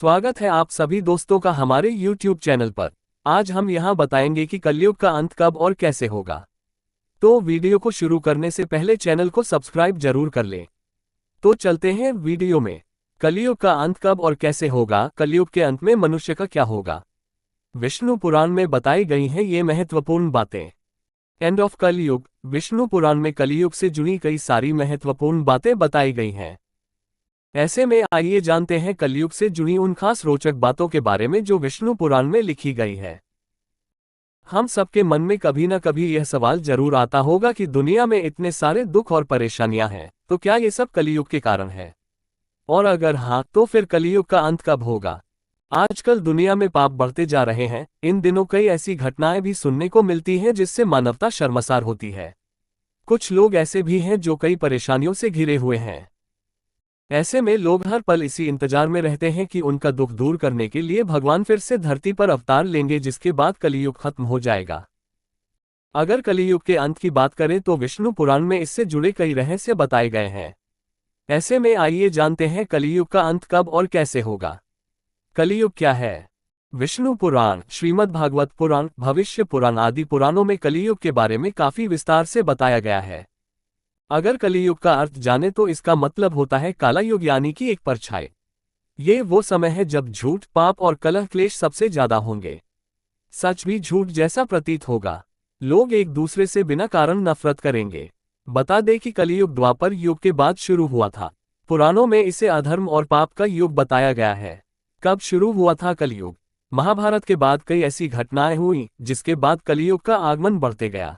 स्वागत है आप सभी दोस्तों का हमारे YouTube चैनल पर। आज हम यहाँ बताएंगे कि कलयुग का अंत कब और कैसे होगा। तो वीडियो को शुरू करने से पहले चैनल को सब्सक्राइब जरूर कर लें। तो चलते हैं वीडियो में। कलयुग का अंत कब और कैसे होगा। कलयुग के अंत में मनुष्य का क्या होगा। विष्णु पुराण में बताई गई हैं ये महत्वपूर्ण बातें। एंड ऑफ कलयुग। विष्णु पुराण में कलयुग से जुड़ी कई सारी महत्वपूर्ण बातें बताई गई हैं। ऐसे में आइए जानते हैं कलयुग से जुड़ी उन खास रोचक बातों के बारे में जो विष्णु पुराण में लिखी गई है। हम सबके मन में कभी न कभी यह सवाल जरूर आता होगा कि दुनिया में इतने सारे दुख और परेशानियां हैं, तो क्या ये सब कलयुग के कारण है? और अगर हाँ, तो फिर कलयुग का अंत कब होगा? आजकल दुनिया में पाप बढ़ते जा रहे हैं। इन दिनों कई ऐसी घटनाएं भी सुनने को मिलती हैं जिससे मानवता शर्मसार होती है। कुछ लोग ऐसे भी हैं जो कई परेशानियों से घिरे हुए हैं। ऐसे में लोग हर पल इसी इंतजार में रहते हैं कि उनका दुख दूर करने के लिए भगवान फिर से धरती पर अवतार लेंगे, जिसके बाद कलियुग खत्म हो जाएगा। अगर कलियुग के अंत की बात करें तो विष्णु पुराण में इससे जुड़े कई रहस्य बताए गए हैं। ऐसे में आइए जानते हैं कलियुग का अंत कब और कैसे होगा। कलियुग क्या है? विष्णु पुराण, श्रीमद् भागवत पुराण, भविष्य पुराण आदि पुराणों में कलियुग के बारे में काफी विस्तार से बताया गया है। अगर कलियुग का अर्थ जाने तो इसका मतलब होता है काला युग, यानी कि एक परछाई। ये वो समय है जब झूठ, पाप और कलह क्लेश सबसे ज्यादा होंगे। सच भी झूठ जैसा प्रतीत होगा। लोग एक दूसरे से बिना कारण नफरत करेंगे। बता दें कि कलियुग द्वापर युग के बाद शुरू हुआ था। पुराणों में इसे अधर्म और पाप का युग बताया गया है। कब शुरू हुआ था कलियुग? महाभारत के बाद कई ऐसी घटनाएं हुई जिसके बाद कलियुग का आगमन बढ़ते गया।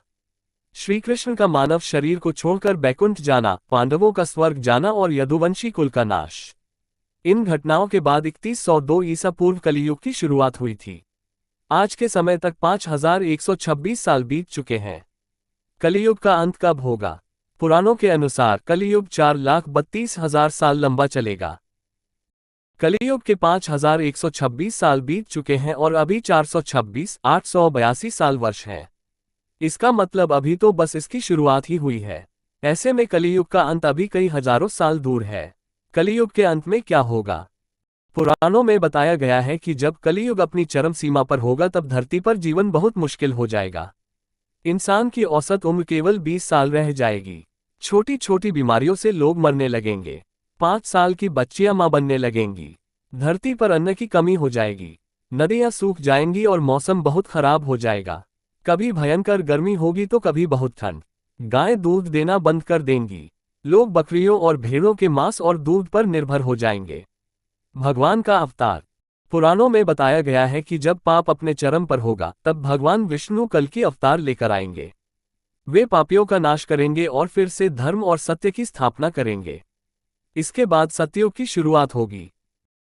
श्री कृष्ण का मानव शरीर को छोड़कर बैकुंठ जाना, पांडवों का स्वर्ग जाना और यदुवंशी कुल का नाश। इन घटनाओं के बाद 3102 ईसा पूर्व कलियुग की शुरुआत हुई थी। आज के समय तक 5126 साल बीत चुके हैं। कलियुग का अंत कब होगा? पुराणों के अनुसार कलियुग 4,32,000 साल लंबा चलेगा। कलियुग के 5126 साल बीत चुके हैं और अभी 426,882 साल वर्ष हैं। इसका मतलब अभी तो बस इसकी शुरुआत ही हुई है। ऐसे में कलियुग का अंत अभी कई हजारों साल दूर है। कलियुग के अंत में क्या होगा? पुराणों में बताया गया है कि जब कलियुग अपनी चरम सीमा पर होगा तब धरती पर जीवन बहुत मुश्किल हो जाएगा। इंसान की औसत उम्र केवल 20 साल रह जाएगी। छोटी छोटी बीमारियों से लोग मरने लगेंगे। 5 साल की बच्चियां मां बनने लगेंगी। धरती पर अन्न की कमी हो जाएगी। नदियां सूख जाएंगी और मौसम बहुत खराब हो जाएगा। कभी भयंकर गर्मी होगी तो कभी बहुत ठंड। गायें दूध देना बंद कर देंगी। लोग बकरियों और भेड़ों के मांस और दूध पर निर्भर हो जाएंगे। भगवान का अवतार। पुराणों में बताया गया है कि जब पाप अपने चरम पर होगा तब भगवान विष्णु कल की अवतार लेकर आएंगे। वे पापियों का नाश करेंगे और फिर से धर्म और सत्य की स्थापना करेंगे। इसके बाद सतयुग की शुरुआत होगी।